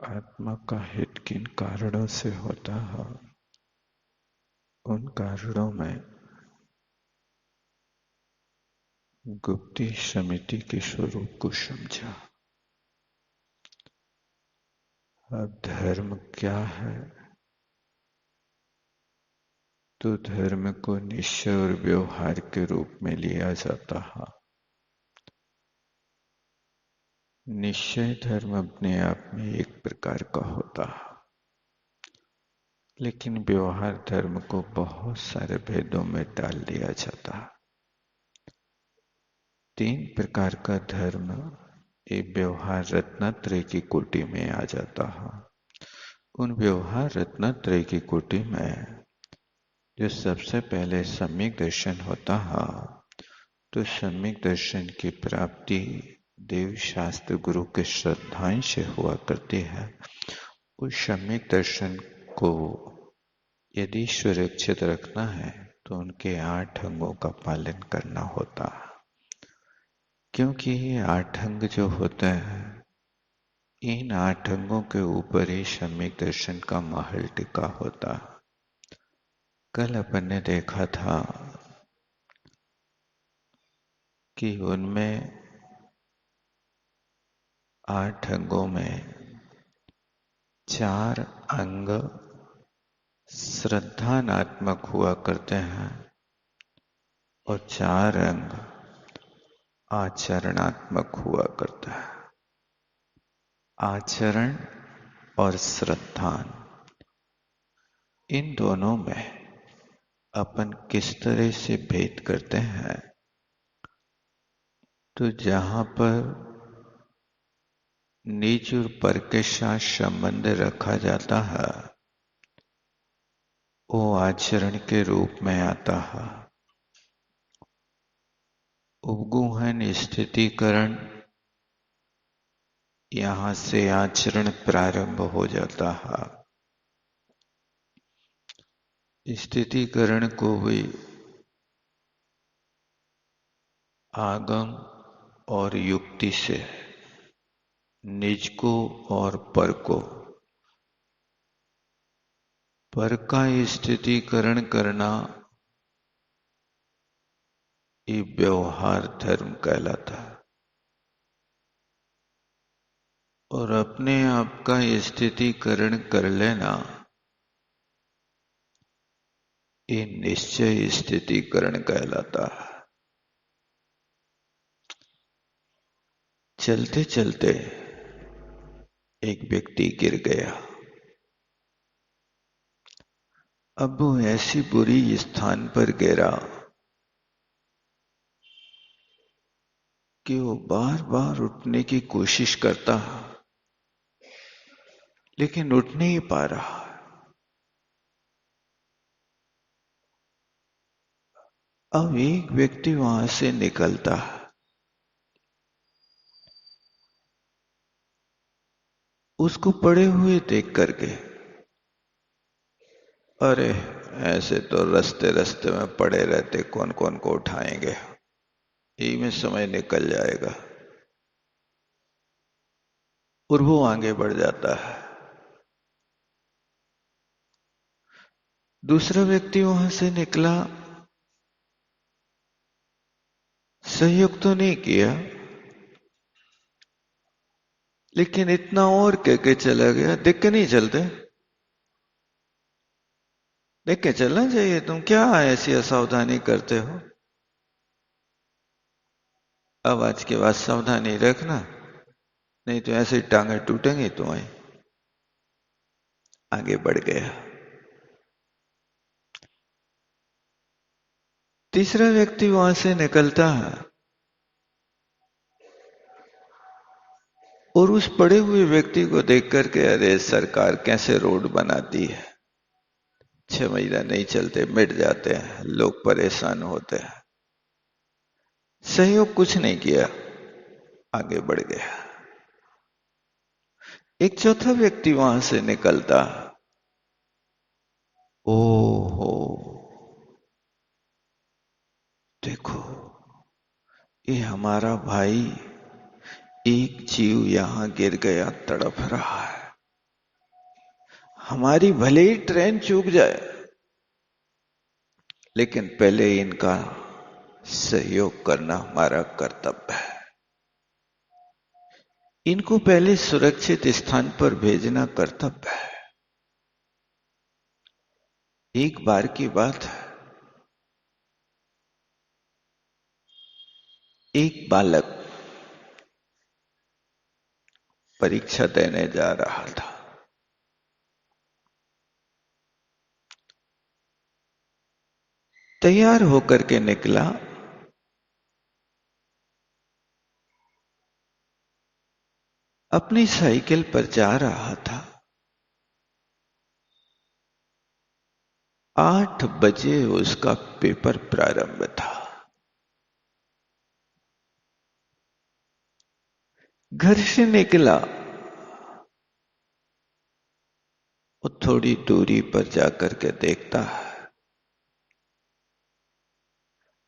आत्मा का हित किन कारणों से होता है, उन कारणों में गुप्ती समिति के स्वरूप को समझा। अब धर्म क्या है? तो धर्म को निश्चय और व्यवहार के रूप में लिया जाता है। निश्चय धर्म अपने आप में एक प्रकार का होता है, लेकिन व्यवहार धर्म को बहुत सारे भेदों में डाल दिया जाता है। 3 प्रकार का धर्म ये व्यवहार रत्नत्रय की कोटि में आ जाता है। उन व्यवहार रत्नत्रय की कोटि में जो सबसे पहले सम्यक दर्शन होता है, तो सम्यक दर्शन की प्राप्ति देव शास्त्र गुरु के श्रद्धांश से हुआ करती है। उस सम्यक दर्शन को यदि सुरक्षित रखना है तो उनके 8 अंगों का पालन करना होता है, क्योंकि ये 8 अंग जो होते हैं, इन 8 अंगों के ऊपर ही सम्यक दर्शन का महल टिका होता है। कल अपन ने देखा था कि उनमें 8 अंगों में 4 अंग श्रद्धानात्मक हुआ करते हैं और 4 अंग आचरणात्मक हुआ करता है। आचरण और श्रद्धान, इन दोनों में अपन किस तरह से भेद करते हैं? तो जहां पर निज और पर के साथ संबंध रखा जाता है, वो आचरण के रूप में आता है। उपगुहन स्थितिकरण, यहां से आचरण प्रारंभ हो जाता है। स्थितिकरण को भी आगम और युक्ति से, निज को और पर को, पर का स्थितिकरण करना ये व्यवहार धर्म कहलाता है, और अपने आप का स्थितिकरण कर लेना ये निश्चय स्थितिकरण कहलाता है। चलते चलते एक व्यक्ति गिर गया। अब वो ऐसी बुरी स्थान पर गिरा कि वो बार बार उठने की कोशिश करता, लेकिन उठ नहीं पा रहा। अब एक व्यक्ति वहां से निकलता, उसको पड़े हुए देख करके, अरे ऐसे तो रास्ते रास्ते में पड़े रहते, कौन कौन को उठाएंगे, यही में समय निकल जाएगा, और वो आगे बढ़ जाता है। दूसरा व्यक्ति वहां से निकला, सहयोग तो नहीं किया, लेकिन इतना और कह के चला गया, देख के नहीं चलते, देख के चलना चाहिए, तुम क्या ऐसी असावधानी करते हो? अब आज के बाद सावधानी रखना, नहीं तो ऐसे टांगे टूटेंगी तुम्हारी। आगे बढ़ गया। तीसरा व्यक्ति वहां से निकलता है और उस पड़े हुए व्यक्ति को देख करके, अरे सरकार कैसे रोड बनाती है, 6 महीना नहीं चलते, मिट जाते हैं, लोग परेशान होते हैं। सहयोग कुछ नहीं किया, आगे बढ़ गया। एक चौथा व्यक्ति वहां से निकलता, ओहो देखो, ये हमारा भाई एक जीव यहां गिर गया, तड़प रहा है, हमारी भले ही ट्रेन चूक जाए, लेकिन पहले इनका सहयोग करना हमारा कर्तव्य है। इनको पहले सुरक्षित स्थान पर भेजना कर्तव्य है। एक बार की बात है, एक बालक परीक्षा देने जा रहा था। तैयार होकर के निकला। अपनी साइकिल पर जा रहा था। 8 बजे उसका पेपर प्रारंभ था। घर से निकला, वो थोड़ी दूरी पर जाकर के देखता है,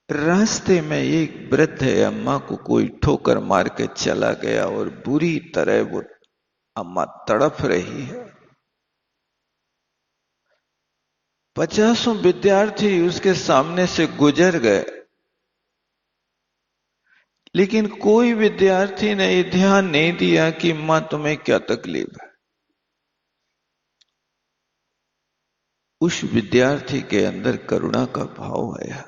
रास्ते में एक वृद्ध अम्मा को कोई ठोकर मार के चला गया और बुरी तरह वो अम्मा तड़प रही है। 50 विद्यार्थी उसके सामने से गुजर गए, लेकिन कोई विद्यार्थी ने ये ध्यान नहीं दिया कि मां तुम्हें क्या तकलीफ है। उस विद्यार्थी के अंदर करुणा का भाव आया।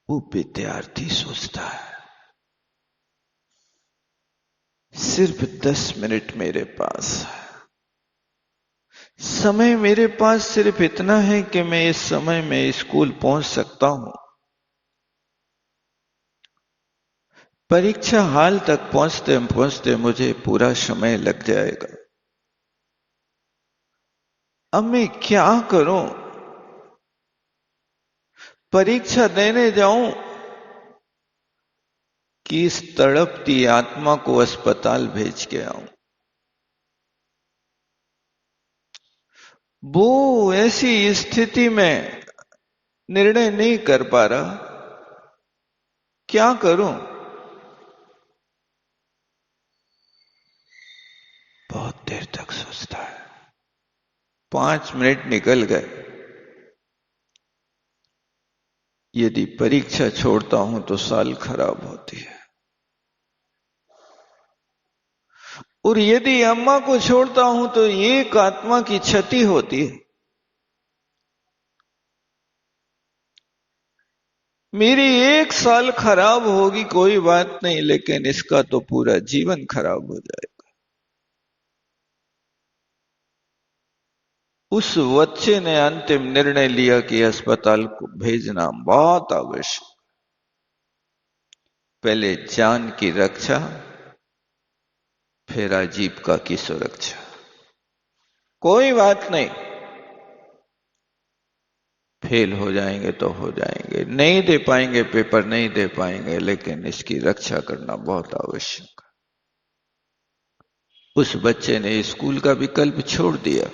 वो विद्यार्थी सोचता है, सिर्फ 10 मिनट मेरे पास है, समय मेरे पास सिर्फ इतना है कि मैं इस समय में स्कूल पहुंच सकता हूं। परीक्षा हाल तक पहुंचते पहुंचते मुझे पूरा समय लग जाएगा। अब मैं क्या करूं? परीक्षा देने जाऊं कि इस तड़पती आत्मा को अस्पताल भेज के आऊं? वो ऐसी स्थिति में निर्णय नहीं कर पा रहा। क्या करूं? बहुत देर तक सोचता है। 5 मिनट निकल गए। यदि परीक्षा छोड़ता हूं तो साल खराब होती है, और यदि अम्मा को छोड़ता हूं तो एक आत्मा की क्षति होती है। मेरी 1 साल खराब होगी कोई बात नहीं, लेकिन इसका तो पूरा जीवन खराब हो जाएगा। उस बच्चे ने अंतिम निर्णय लिया कि अस्पताल को भेजना बहुत आवश्यक। पहले जान की रक्षा, फिर आजीविका की सुरक्षा। कोई बात नहीं, फेल हो जाएंगे तो हो जाएंगे, नहीं दे पाएंगे पेपर, नहीं दे पाएंगे, लेकिन इसकी रक्षा करना बहुत आवश्यक है। उस बच्चे ने स्कूल का विकल्प छोड़ दिया।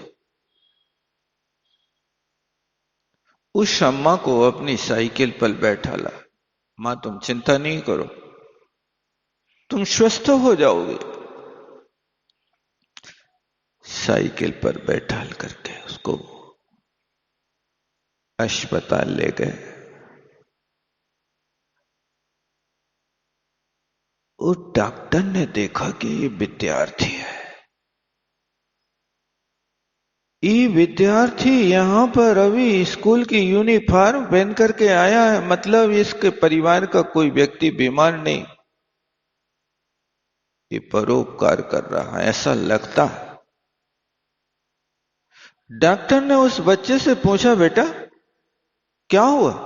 उस अम्मा को अपनी साइकिल पर बैठाला। मां, तुम चिंता नहीं करो, तुम स्वस्थ हो जाओगे। साइकिल पर बैठाल करके उसको अस्पताल ले गए। उस डॉक्टर ने देखा कि ये विद्यार्थी है। ये विद्यार्थी यहां पर अभी स्कूल की यूनिफॉर्म पहन करके आया है, मतलब इसके परिवार का कोई व्यक्ति बीमार नहीं, ये परोपकार कर रहा है, ऐसा लगता है। डॉक्टर ने उस बच्चे से पूछा, बेटा क्या हुआ?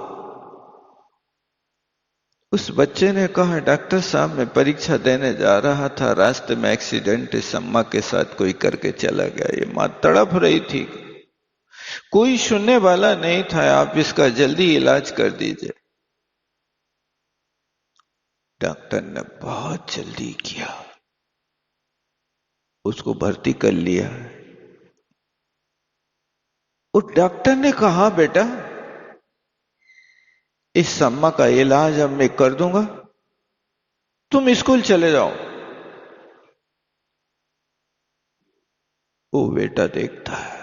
उस बच्चे ने कहा, डॉक्टर साहब मैं परीक्षा देने जा रहा था, रास्ते में एक्सीडेंट इस अम्मा के साथ कोई करके चला गया। ये मां तड़प रही थी, कोई सुनने वाला नहीं था, आप इसका जल्दी इलाज कर दीजिए। डॉक्टर ने बहुत जल्दी किया, उसको भर्ती कर लिया। उस डॉक्टर ने कहा, बेटा इस अम्मा का इलाज अब मैं कर दूंगा, तुम स्कूल चले जाओ। वो बेटा देखता है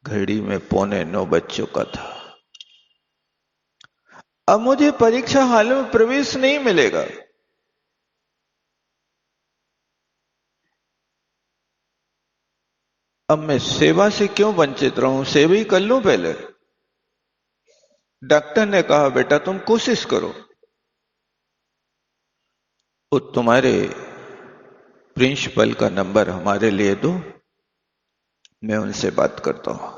घड़ी में 8:45 बज चुका था। अब मुझे परीक्षा हॉल में प्रवेश नहीं मिलेगा। अब मैं सेवा से क्यों वंचित रहूं, सेवा ही कर लूं पहले। डॉक्टर ने कहा बेटा तुम कोशिश करो, वो तुम्हारे प्रिंसिपल का नंबर हमारे लिए दो, मैं उनसे बात करता हूं।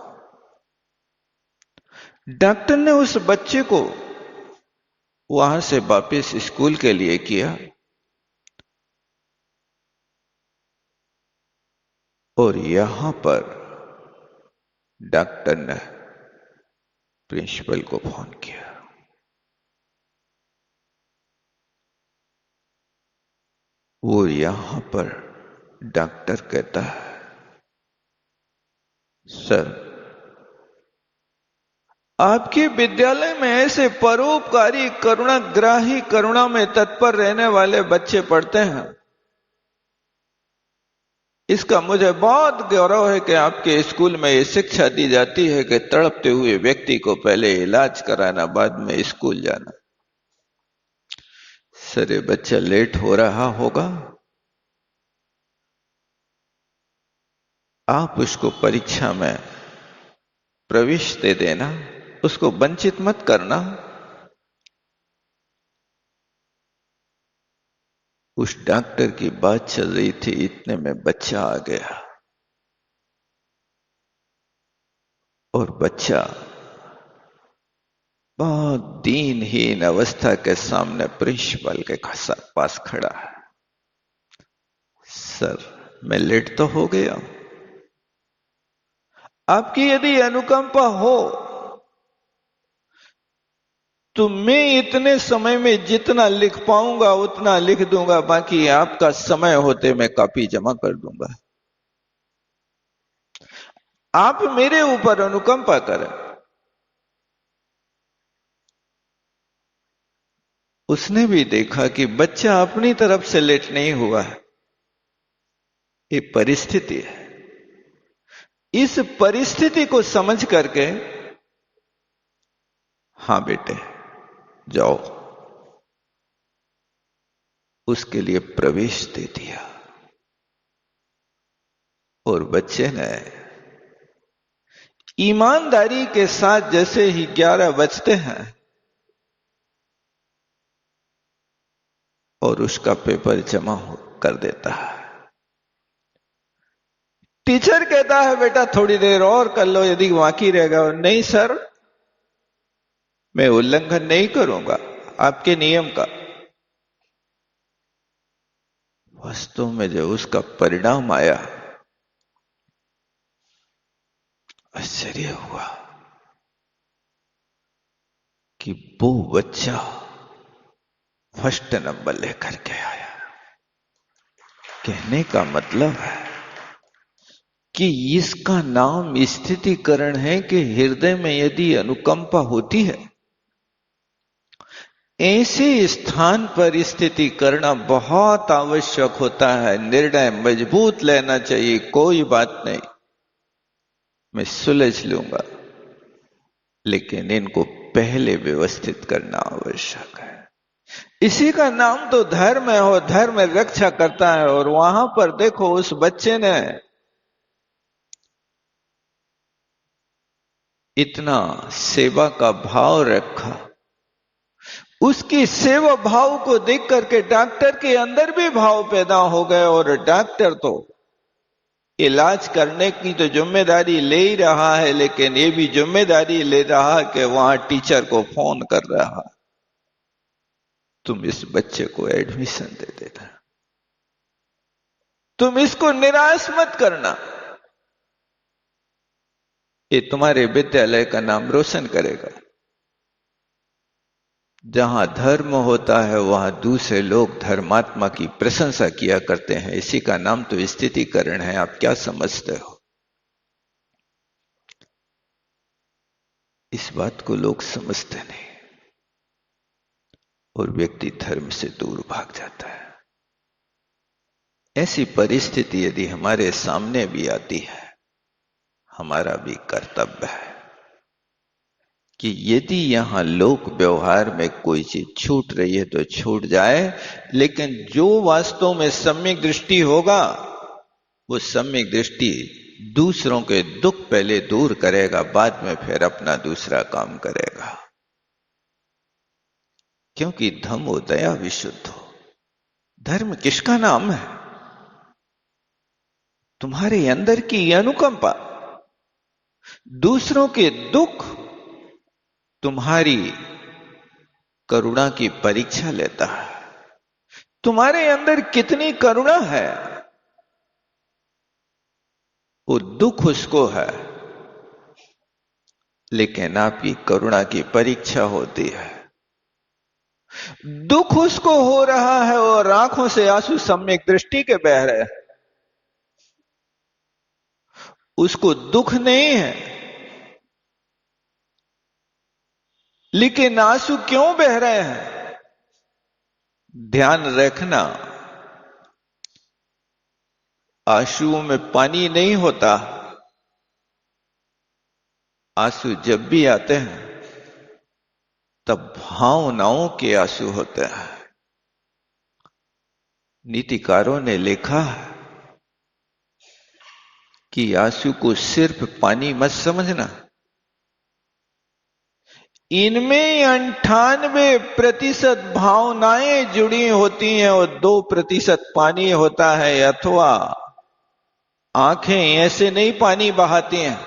डॉक्टर ने उस बच्चे को वहां से वापस स्कूल के लिए किया और यहां पर डॉक्टर ने प्रिंसिपल को फोन किया। वो यहां पर डॉक्टर कहता है सर आपके विद्यालय में ऐसे परोपकारी करुणाग्राही करुणा में तत्पर रहने वाले बच्चे पढ़ते हैं, इसका मुझे बहुत गौरव है कि आपके स्कूल में ये शिक्षा दी जाती है कि तड़पते हुए व्यक्ति को पहले इलाज कराना, बाद में स्कूल जाना। सर ये बच्चा लेट हो रहा होगा, आप उसको परीक्षा में प्रवेश दे देना, उसको वंचित मत करना। उस डॉक्टर की बात चल रही थी, इतने में बच्चा आ गया और बच्चा बहुत दीनहीन अवस्था के सामने प्रिंसिपल के पास खड़ा है। सर मैं लेट तो हो गया, आपकी यदि अनुकंपा हो तो मैं इतने समय में जितना लिख पाऊंगा उतना लिख दूंगा, बाकी आपका समय होते मैं कॉपी जमा कर दूंगा। आप मेरे ऊपर अनुकंपा करें। उसने भी देखा कि बच्चा अपनी तरफ से लेट नहीं हुआ है, ये परिस्थिति है। इस परिस्थिति को समझ करके हां बेटे जाओ, उसके लिए प्रवेश दे दिया। और बच्चे ने ईमानदारी के साथ जैसे ही 11 बजते हैं और उसका पेपर जमा कर देता है। टीचर कहता है बेटा थोड़ी देर और कर लो यदि बाकी रहेगा। नहीं सर मैं उल्लंघन नहीं करूंगा आपके नियम का। वास्तव में जब उसका परिणाम आया आश्चर्य हुआ कि वो बच्चा फर्स्ट नंबर लेकर के आया। कहने का मतलब है कि इसका नाम स्थितिकरण है कि हृदय में यदि अनुकंपा होती है, ऐसे स्थान पर स्थिति करना बहुत आवश्यक होता है। निर्णय मजबूत लेना चाहिए, कोई बात नहीं मैं सुलझ लूंगा, लेकिन इनको पहले व्यवस्थित करना आवश्यक है। इसी का नाम तो धर्म है और धर्म रक्षा करता है। और वहां पर देखो उस बच्चे ने इतना सेवा का भाव रखा, उसकी सेवा भाव को देख करके डॉक्टर के अंदर भी भाव पैदा हो गए। और डॉक्टर तो इलाज करने की तो जिम्मेदारी ले ही रहा है, लेकिन ये भी जिम्मेदारी ले रहा है कि वहां टीचर को फोन कर रहा तुम इस बच्चे को एडमिशन दे देना, तुम इसको निराश मत करना, ये तुम्हारे विद्यालय का नाम रोशन करेगा। जहां धर्म होता है वहां दूसरे लोग धर्मात्मा की प्रशंसा किया करते हैं। इसी का नाम तो स्थितिकरण है। आप क्या समझते हो? इस बात को लोग समझते नहीं और व्यक्ति धर्म से दूर भाग जाता है। ऐसी परिस्थिति यदि हमारे सामने भी आती है, हमारा भी कर्तव्य है कि यदि यहां लोक व्यवहार में कोई चीज छूट रही है तो छूट जाए, लेकिन जो वास्तव में सम्यक दृष्टि होगा वो सम्यक दृष्टि दूसरों के दुख पहले दूर करेगा, बाद में फिर अपना दूसरा काम करेगा। क्योंकि धम्मो दया विशुद्धो, धर्म किसका नाम है? तुम्हारे अंदर की अनुकंपा, दूसरों के दुख तुम्हारी करुणा की परीक्षा लेता है। तुम्हारे अंदर कितनी करुणा है, वो दुख उसको है, लेकिन आपकी करुणा की परीक्षा होती है। दुख उसको हो रहा है और आंखों से आंसू सम्यक दृष्टि के बह रहे हैं। उसको दुख नहीं है, लेकिन आंसू क्यों बह रहे हैं? ध्यान रखना, आंसुओं में पानी नहीं होता। आंसू जब भी आते हैं तब भावनाओं के आंसू होते हैं। नीतिकारों ने लिखा कि आंसू को सिर्फ पानी मत समझना, इनमें 98% भावनाएं जुड़ी होती हैं और 2% पानी होता है। अथवा आंखें ऐसे नहीं पानी बहाती हैं,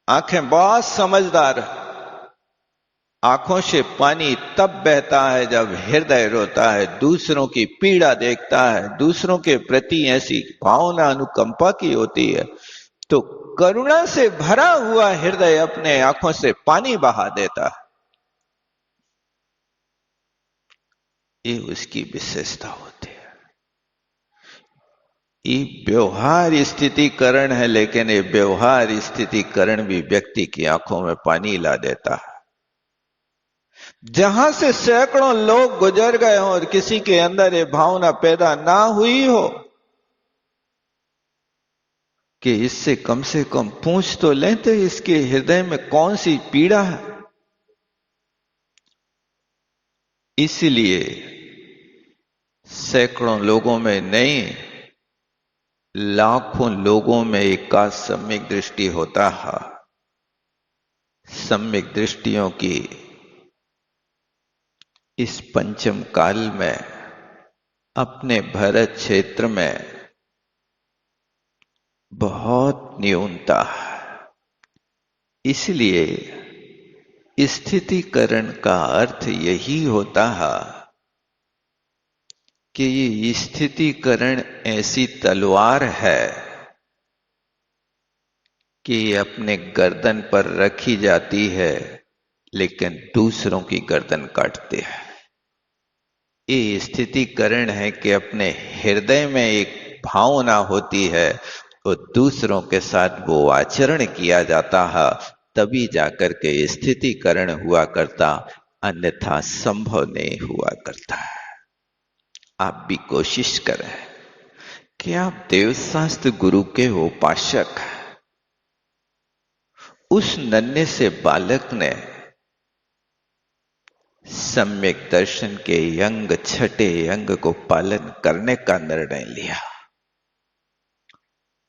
आंखें बहुत समझदार। आंखों से पानी तब बहता है जब हृदय रोता है, दूसरों की पीड़ा देखता है, दूसरों के प्रति ऐसी भावना अनुकंपा की होती है, तो करुणा से भरा हुआ हृदय अपने आंखों से पानी बहा देता है। ये उसकी विशेषता होती है। ये व्यवहार स्थितिकरण है, लेकिन ये व्यवहार स्थितिकरण भी व्यक्ति की आंखों में पानी ला देता है। जहां से सैकड़ों लोग गुजर गए हों और किसी के अंदर ये भावना पैदा ना हुई हो कि इससे कम पूछ तो लेते इसके हृदय में कौन सी पीड़ा है। इसलिए सैकड़ों लोगों में नहीं, लाखों लोगों में एकाध सम्यक दृष्टि होता है। सम्यक दृष्टियों की इस पंचम काल में अपने भारत क्षेत्र में बहुत न्यूनता है। इसलिए स्थितिकरण का अर्थ यही होता है कि ये स्थितिकरण ऐसी तलवार है कि अपने गर्दन पर रखी जाती है, लेकिन दूसरों की गर्दन काटते हैं। ये स्थितिकरण है कि अपने हृदय में एक भावना होती है और दूसरों के साथ वो आचरण किया जाता है, तभी जाकर के स्थितिकरण हुआ करता, अन्यथा संभव नहीं हुआ करता। आप भी कोशिश करें कि आप देवशास्त्र गुरु के उपासक हैं। उस नन्हे से बालक ने सम्यक दर्शन के अंग, छठे अंग को पालन करने का निर्णय लिया।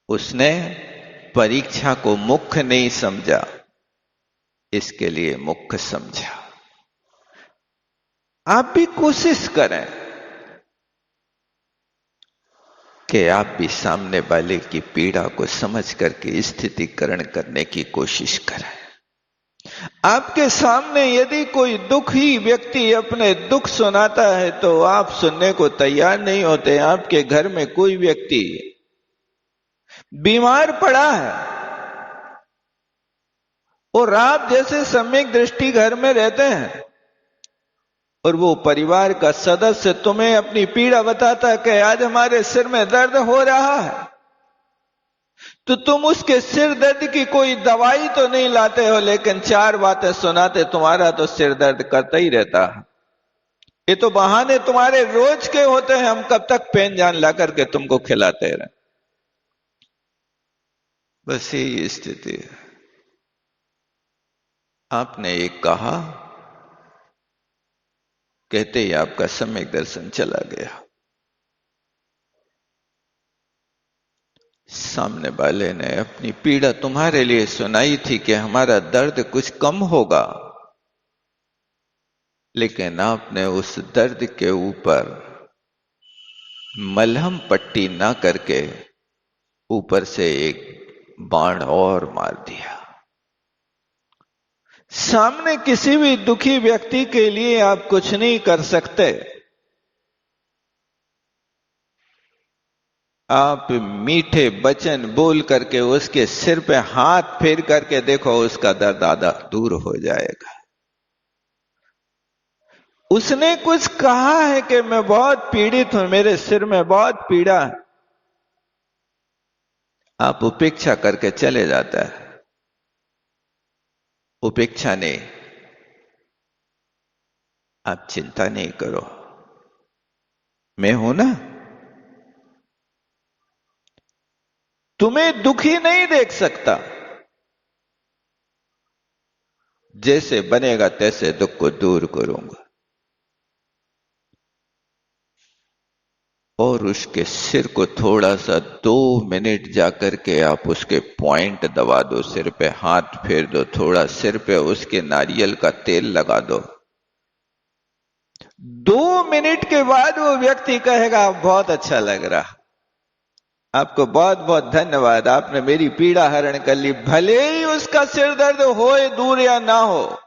उसने परीक्षा को मुख्य नहीं समझा, इसके लिए मुख्य समझा। आप भी कोशिश करें कि आप भी सामने वाले की पीड़ा को समझ करके स्थितिकरण करने की कोशिश करें। आपके सामने यदि कोई दुखी व्यक्ति अपने दुख सुनाता है तो आप सुनने को तैयार नहीं होते। आपके घर में कोई व्यक्ति बीमार पड़ा है और आप जैसे सम्यक दृष्टि घर में रहते हैं और वो परिवार का सदस्य तुम्हें अपनी पीड़ा बताता है कि आज हमारे सिर में दर्द हो रहा है, तो तुम उसके सिर दर्द की कोई दवाई तो नहीं लाते हो, लेकिन 4 बातें सुनाते, तुम्हारा तो सिर दर्द करता ही रहता है। ये तो बहाने तुम्हारे रोज के होते हैं, हम कब तक पेन जान ला करके तुमको खिलाते रहे। बस यही स्थिति है। आपने एक कहा, कहते ही आपका सम्यक दर्शन चला गया। सामने वाले ने अपनी पीड़ा तुम्हारे लिए सुनाई थी कि हमारा दर्द कुछ कम होगा, लेकिन आपने उस दर्द के ऊपर मलहम पट्टी ना करके ऊपर से एक बाण और मार दिया। सामने किसी भी दुखी व्यक्ति के लिए आप कुछ नहीं कर सकते। आप मीठे वचन बोल करके उसके सिर पे हाथ फेर करके देखो, उसका दर्द आधा दूर हो जाएगा। उसने कुछ कहा है कि मैं बहुत पीड़ित हूं, मेरे सिर में बहुत पीड़ा है, आप उपेक्षा करके चले जाता है। उपेक्षा नहीं, आप चिंता नहीं करो, मैं हूं ना, तुम्हें दुखी नहीं देख सकता, जैसे बनेगा तैसे दुख को दूर करूंगा। और उसके सिर को थोड़ा सा 2 मिनट जाकर के आप उसके पॉइंट दबा दो, सिर पे हाथ फेर दो, थोड़ा सिर पे उसके नारियल का तेल लगा दो। 2 मिनट के बाद वो व्यक्ति कहेगा बहुत अच्छा लग रहा, आपको बहुत बहुत धन्यवाद, आपने मेरी पीड़ा हरण कर ली। भले ही उसका सिर दर्द होए दूर या ना हो,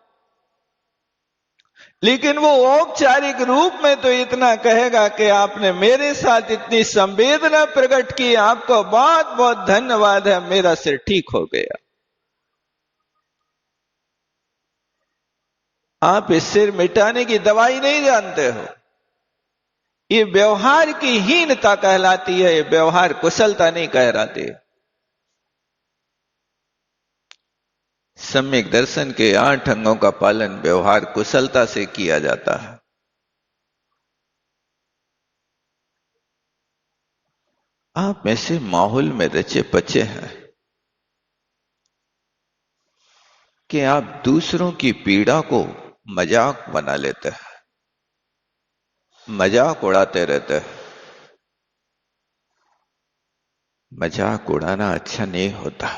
लेकिन वो औपचारिक रूप में तो इतना कहेगा कि आपने मेरे साथ इतनी संवेदना प्रकट की, आपको बहुत बहुत धन्यवाद है, मेरा सिर ठीक हो गया। आप इस सिर मिटाने की दवाई नहीं जानते हो। ये व्यवहार की हीनता कहलाती है, ये व्यवहार कुशलता नहीं कहलाती। सम्यक दर्शन के 8 अंगों का पालन व्यवहार कुशलता से किया जाता है। आप ऐसे माहौल में रचे पचे हैं कि आप दूसरों की पीड़ा को मजाक बना लेते हैं, मजाक उड़ाते रहते हैं। मजाक उड़ाना अच्छा नहीं होता।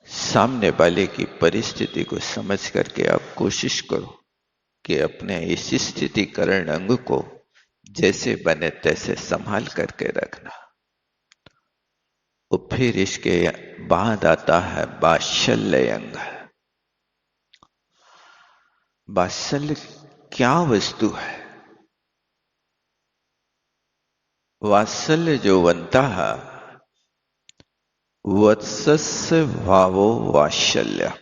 सामने वाले की परिस्थिति को समझ करके आप कोशिश करो कि अपने इस स्थितिकरण अंग को जैसे बने तैसे संभाल करके रखना। और फिर इसके बाद आता है वात्सल्य अंग। वात्सल्य क्या वस्तु है? वात्सल्य जो बनता है, वत्सस्य भावो वात्सल्य।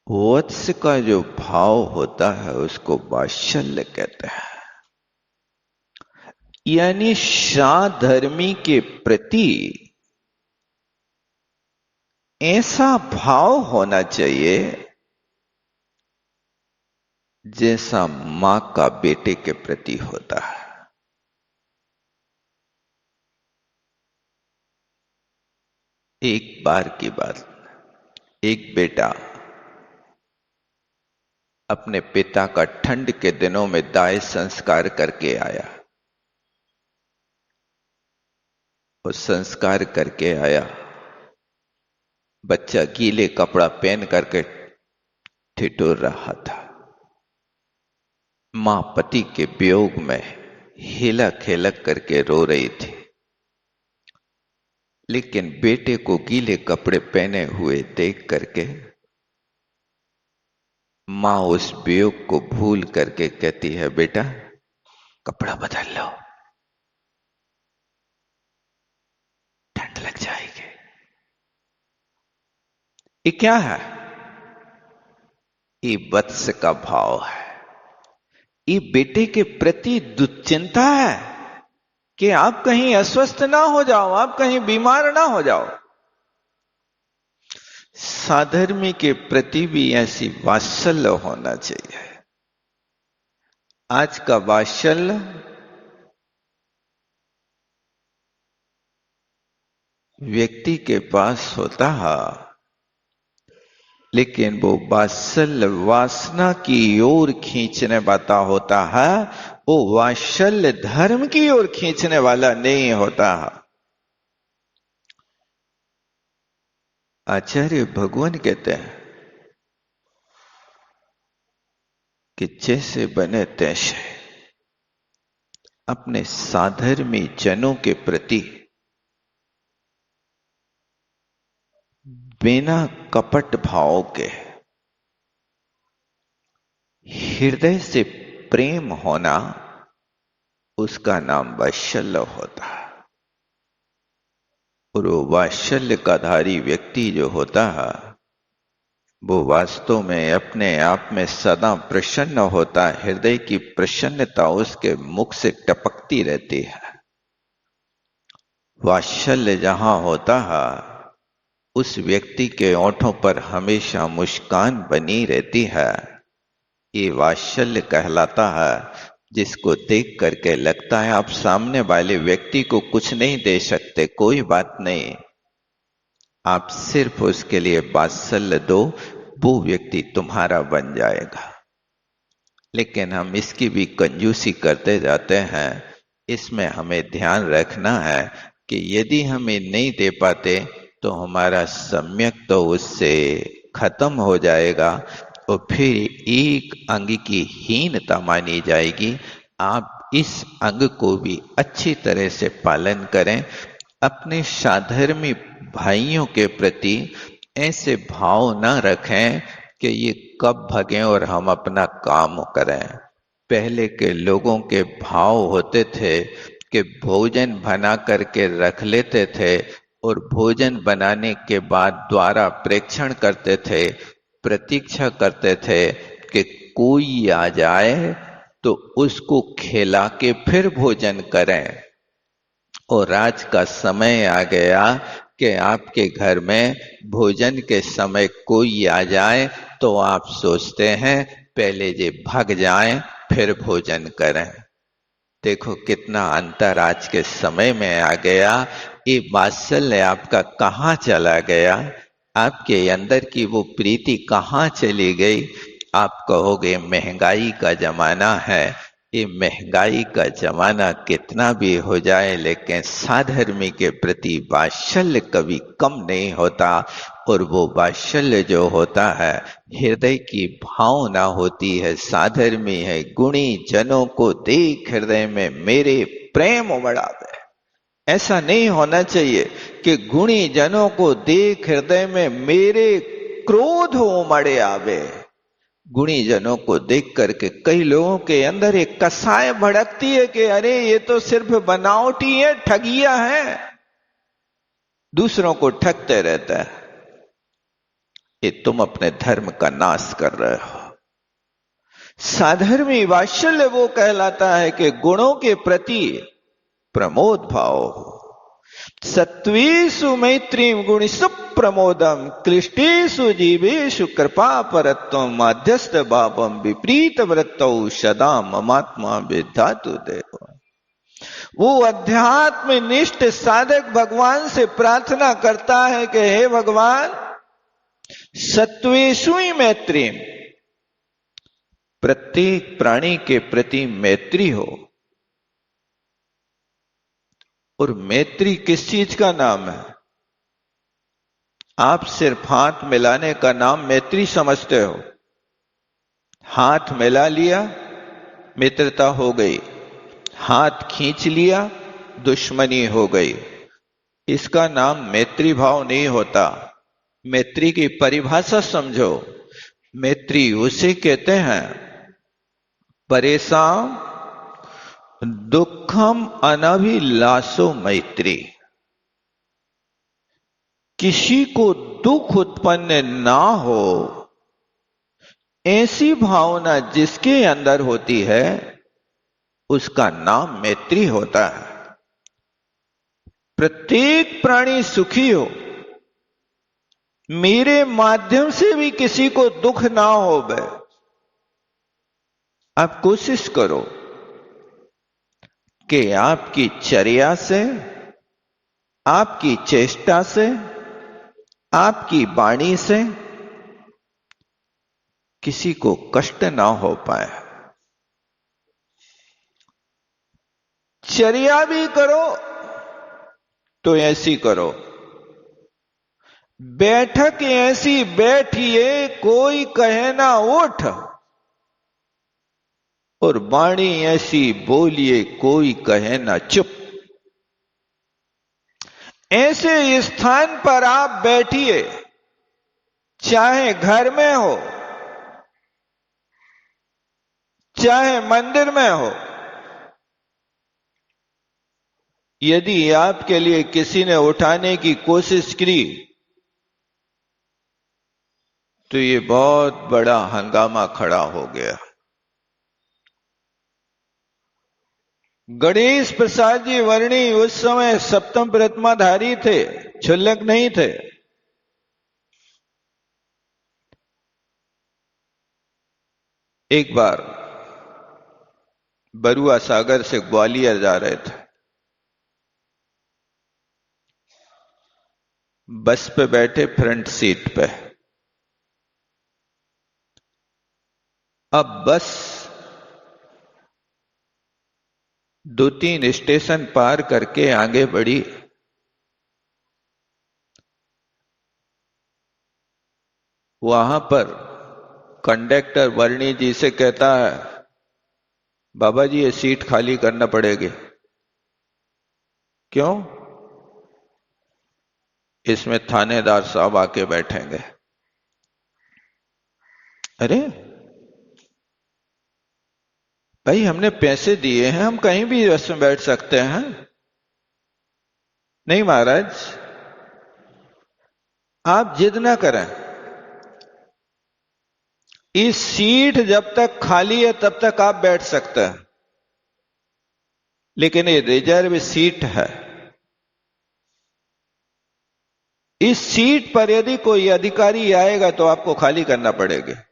वत्स का जो भाव होता है उसको वात्सल्य कहते हैं। यानी साधर्मी के प्रति ऐसा भाव होना चाहिए जैसा मां का बेटे के प्रति होता है। एक बार की बात, एक बेटा अपने पिता का ठंड के दिनों में दाह संस्कार करके आया। वो संस्कार करके आया, बच्चा गीले कपड़ा पहन करके ठिठुर रहा था। मां पति के वियोग में हिला खेलक करके रो रही थी, लेकिन बेटे को गीले कपड़े पहने हुए देख करके मां उस वियोग को भूल करके कहती है, बेटा कपड़ा बदल लो, ठंड लग जाएगी। ये क्या है? ये वत्स का भाव है। ये बेटे के प्रति दुश्चिंता है कि आप कहीं अस्वस्थ ना हो जाओ, आप कहीं बीमार ना हो जाओ। साधर्मी के प्रति भी ऐसी वात्सल्य होना चाहिए। आज का वात्सल्य व्यक्ति के पास होता है, लेकिन वो वात्सल्य वासना की ओर खींचने वाला होता है, वो वात्सल्य धर्म की ओर खींचने वाला नहीं होता है। आचार्य भगवान कहते हैं कि जैसे बने तैसे अपने साधर्मी जनों के प्रति बिना कपट भाव के हृदय से प्रेम होना, उसका नाम वात्सल्य होता है। और वो वात्सल्य का धारी व्यक्ति जो होता है, वो वास्तव में अपने आप में सदा प्रसन्न होता है। हृदय की प्रसन्नता उसके मुख से टपकती रहती है। वात्सल्य जहां होता है, उस व्यक्ति के ओंठों पर हमेशा मुस्कान बनी रहती है। ये वात्सल्य कहलाता है, जिसको देख करके लगता है आप सामने वाले व्यक्ति को कुछ नहीं दे सकते, कोई बात नहीं, आप सिर्फ उसके लिए वात्सल्य दो, वो व्यक्ति तुम्हारा बन जाएगा। लेकिन हम इसकी भी कंजूसी करते जाते हैं। इसमें हमें ध्यान रखना है कि यदि हमें नहीं दे पाते तो हमारा सम्यक तो उससे खत्म हो जाएगा और फिर एक अंग की हीनता मानी जाएगी। आप इस अंग को भी अच्छी तरह से पालन करें। अपने साधर्मी भाइयों के प्रति ऐसे भाव न रखें कि ये कब भगें और हम अपना काम करें। पहले के लोगों के भाव होते थे कि भोजन बना करके रख लेते थे और भोजन बनाने के बाद द्वारा प्रेक्षण करते थे, प्रतीक्षा करते थे कि कोई आ जाए तो उसको खिला के फिर भोजन करें। और आज का समय आ गया कि आपके घर में भोजन के समय कोई आ जाए तो आप सोचते हैं पहले ये भाग जाएं फिर भोजन करें। देखो कितना अंतर आज के समय में आ गया। ये वात्सल्य आपका कहाँ चला गया? आपके अंदर की वो प्रीति कहाँ चली गई? आप कहोगे महंगाई का जमाना है। ये महंगाई का जमाना कितना भी हो जाए, लेकिन साधर्मी के प्रति वात्सल्य कभी कम नहीं होता। और वो वात्सल्य जो होता है, हृदय की भावना होती है, साधर्मी है। गुणी जनों को देख हृदय में मेरे प्रेम उमड़ावे। ऐसा नहीं होना चाहिए कि गुणी जनों को देख हृदय में मेरे क्रोध उमड़े आवे। गुणी जनों को देख करके कई लोगों के अंदर एक कसाय भड़कती है कि अरे ये तो सिर्फ बनावटी है, ठगिया है, दूसरों को ठगते रहता है। ये तुम अपने धर्म का नाश कर रहे हो। साधर्मी वात्सल्य वो कहलाता है कि गुणों के प्रति प्रमोद भाव हो। सत्वेषु मैत्रीम गुणिषु प्रमोदम क्लिष्टेषु जीवेषु कृपा परत्वम मध्यस्थ भावम विपरीत वृत्तौ सदा ममात्मा विधातु देव। वो अध्यात्म निष्ठ साधक भगवान से प्रार्थना करता है कि हे भगवान, सत्वेषु ही मैत्री, प्रत्येक प्राणी के प्रति मैत्री हो। और मैत्री किस चीज का नाम है? आप सिर्फ हाथ मिलाने का नाम मैत्री समझते हो। हाथ मिला लिया, मित्रता हो गई। हाथ खींच लिया, दुश्मनी हो गई। इसका नाम मैत्री भाव नहीं होता। मैत्री की परिभाषा समझो। मैत्री उसे कहते हैं परेशान दुखम अनभिलाषो मैत्री। किसी को दुख उत्पन्न ना हो, ऐसी भावना जिसके अंदर होती है, उसका नाम मैत्री होता है। प्रत्येक प्राणी सुखी हो, मेरे माध्यम से भी किसी को दुख ना हो बे। आप कोशिश करो कि आपकी चर्या से, आपकी चेष्टा से, आपकी वाणी से किसी को कष्ट ना हो पाए। चर्या भी करो तो ऐसी करो, बैठक ऐसी बैठिए कोई कहे ना उठ, और वाणी ऐसी बोलिए कोई कहे ना चुप। ऐसे स्थान पर आप बैठिए, चाहे घर में हो चाहे मंदिर में हो। यदि आपके लिए किसी ने उठाने की कोशिश की तो ये बहुत बड़ा हंगामा खड़ा हो गया। गणेश प्रसाद जी वर्णी उस समय सप्तम प्रतिमाधारी थे, क्षुल्लक नहीं थे। एक बार बरुआ सागर से ग्वालियर जा रहे थे। बस पे बैठे फ्रंट सीट पे। अब बस 2-3 स्टेशन पार करके आगे बढ़ी। वहां पर कंडक्टर वर्णी जी से कहता है, बाबा जी ये सीट खाली करना पड़ेगी। क्यों? इसमें थानेदार साहब आके बैठेंगे। अरे भाई, हमने पैसे दिए हैं, हम कहीं भी बस में बैठ सकते हैं। नहीं महाराज, आप जिद ना करें। इस सीट जब तक खाली है तब तक आप बैठ सकते हैं, लेकिन ये रिजर्व सीट है। इस सीट पर यदि कोई अधिकारी आएगा तो आपको खाली करना पड़ेगा।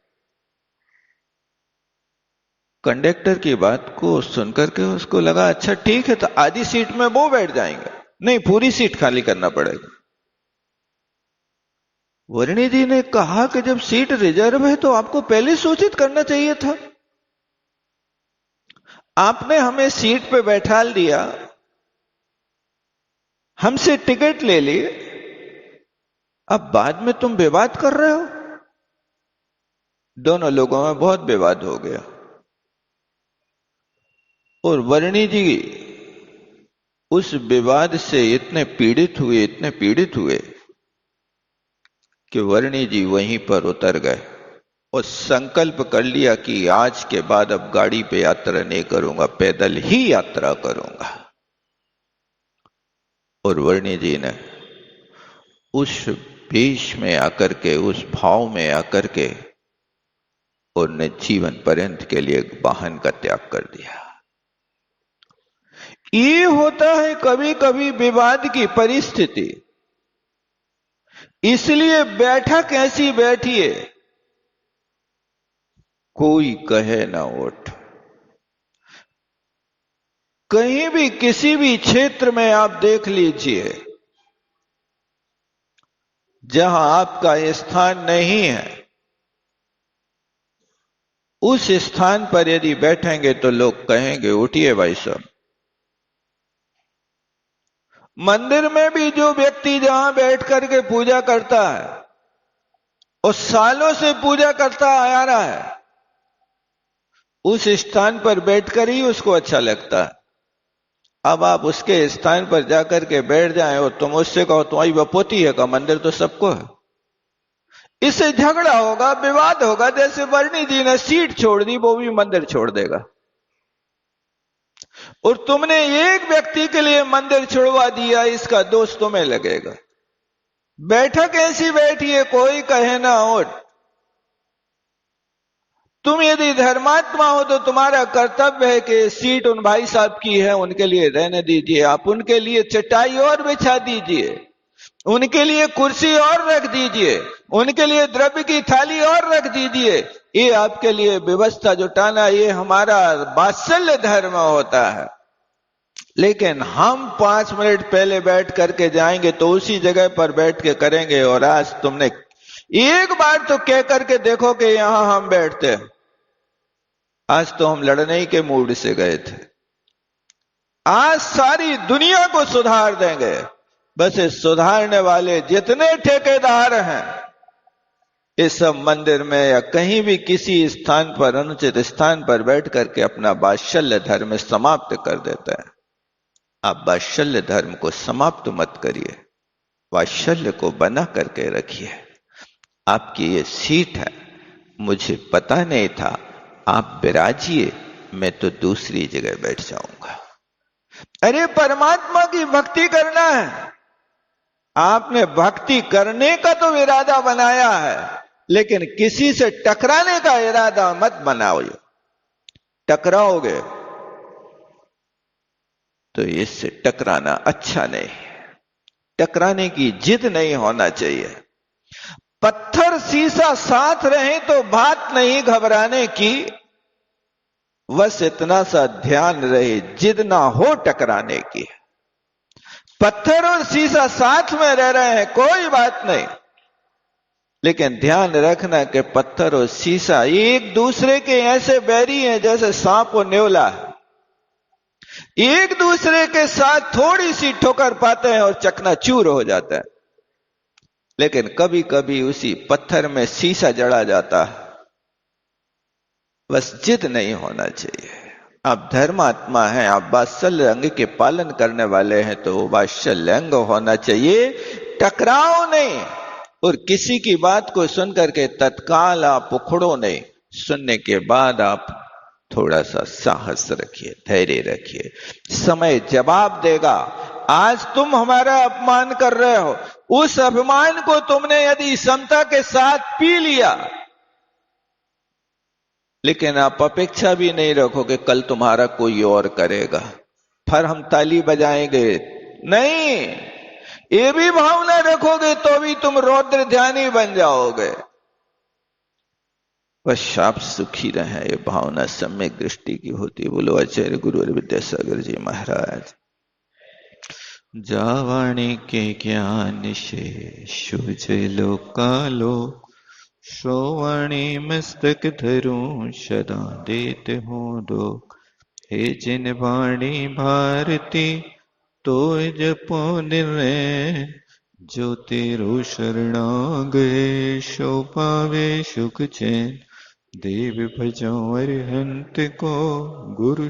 कंडक्टर की बात को सुनकर के उसको लगा, अच्छा ठीक है, तो आधी सीट में वो बैठ जाएंगे। नहीं, पूरी सीट खाली करना पड़ेगा। वर्णी जी ने कहा कि जब सीट रिजर्व है तो आपको पहले सूचित करना चाहिए था। आपने हमें सीट पे बैठा दिया, हमसे टिकट ले ली, अब बाद में तुम विवाद कर रहे हो। दोनों लोगों में बहुत विवाद हो गया और वर्णी जी उस विवाद से इतने पीड़ित हुए कि वर्णी जी वहीं पर उतर गए और संकल्प कर लिया कि आज के बाद अब गाड़ी पे यात्रा नहीं करूंगा, पैदल ही यात्रा करूंगा। और वर्णी जी ने उस वेश में आकर के, उस भाव में आकर के, उन्होंने जीवन पर्यंत के लिए वाहन का त्याग कर दिया। ये होता है कभी कभी विवाद की परिस्थिति, इसलिए बैठक ऐसी बैठिए कोई कहे ना उठ। कहीं भी किसी भी क्षेत्र में आप देख लीजिए, जहां आपका स्थान नहीं है, उस स्थान पर यदि बैठेंगे तो लोग कहेंगे उठिए भाई साहब। मंदिर में भी जो व्यक्ति जहां बैठ करके पूजा करता है और सालों से पूजा करता आ रहा है, उस स्थान पर बैठकर ही उसको अच्छा लगता है। अब आप उसके स्थान पर जाकर के बैठ जाएं और तुम उससे कहो तुम्हारी बपोती है का, मंदिर तो सबको है, इससे झगड़ा होगा, विवाद होगा। जैसे वर्णी जी ने सीट छोड़ दी, वो भी मंदिर छोड़ देगा। और तुमने एक व्यक्ति के लिए मंदिर छुड़वा दिया, इसका दोष तुम्हें लगेगा। बैठक ऐसी बैठिए कोई कहे ना उठ। तुम यदि धर्मात्मा हो तो तुम्हारा कर्तव्य है कि सीट उन भाई साहब की है, उनके लिए रहने दीजिए। आप उनके लिए चटाई और बिछा दीजिए, उनके लिए कुर्सी और रख दीजिए, उनके लिए द्रव्य की थाली और रख दीजिए। ये आपके लिए व्यवस्था जुटाना, ये हमारा वात्सल्य धर्म होता है। लेकिन हम 5 मिनट पहले बैठ करके जाएंगे तो उसी जगह पर बैठ के करेंगे। और आज तुमने एक बार तो कह करके देखो कि यहां हम बैठते हैं। आज तो हम लड़ने के मूड से गए थे, आज सारी दुनिया को सुधार देंगे। बस इस सुधारने वाले जितने ठेकेदार हैं इस सब मंदिर में या कहीं भी किसी स्थान पर, अनुचित स्थान पर बैठ करके अपना वात्सल्य धर्म समाप्त कर देते हैं। आप वात्सल्य धर्म को समाप्त मत करिए, वात्सल्य को बना करके रखिए। आपकी ये सीट है, मुझे पता नहीं था, आप विराजिए, मैं तो दूसरी जगह बैठ जाऊंगा। अरे परमात्मा की भक्ति करना है, आपने भक्ति करने का तो इरादा बनाया है, लेकिन किसी से टकराने का इरादा मत बनाओ। टकराओगे तो इससे टकराना अच्छा नहीं, टकराने की जिद नहीं होना चाहिए। पत्थर शीशा साथ रहे तो बात नहीं घबराने की, बस इतना सा ध्यान रहे जिद ना हो टकराने की। पत्थर और शीशा साथ में रह रहे हैं कोई बात नहीं, लेकिन ध्यान रखना कि पत्थर और शीशा एक दूसरे के ऐसे बैरी हैं जैसे सांप और नेवला है। एक दूसरे के साथ थोड़ी सी ठोकर पाते हैं और चकनाचूर हो जाता है, लेकिन कभी कभी उसी पत्थर में शीशा जड़ा जाता है। बस जिद नहीं होना चाहिए। आप धर्मात्मा हैं, आप वात्सल्य अंग के पालन करने वाले हैं, तो वात्सल्य अंग होना चाहिए, टकराओ नहीं। और किसी की बात को सुन करके तत्काल आप उखड़ो नहीं। सुनने के बाद आप थोड़ा सा साहस रखिए, धैर्य रखिए, समय जवाब देगा। आज तुम हमारा अपमान कर रहे हो, उस अभिमान को तुमने यदि समता के साथ पी लिया, लेकिन आप अपेक्षा भी नहीं रखोगे कल तुम्हारा कोई और करेगा, फिर हम ताली बजाएंगे, नहीं, ये भी भावना रखोगे तो भी तुम रौद्र ध्यानी बन जाओगे। बस आप सुखी रहे, ये भावना सम्यक दृष्टि की होती है। बोलो आचार्य गुरु विद्यासागर जी महाराज। जावाणी के ज्ञान से शुज लोकालोक, श्रोवाणी मस्तक धरूं सदा देत हो डोक। हे जिन वाणी भारती तो जपो निर्णय, जो तेरो शरणा गए सो पावे सुख चैन। देव भजो अरिहंत को गुरु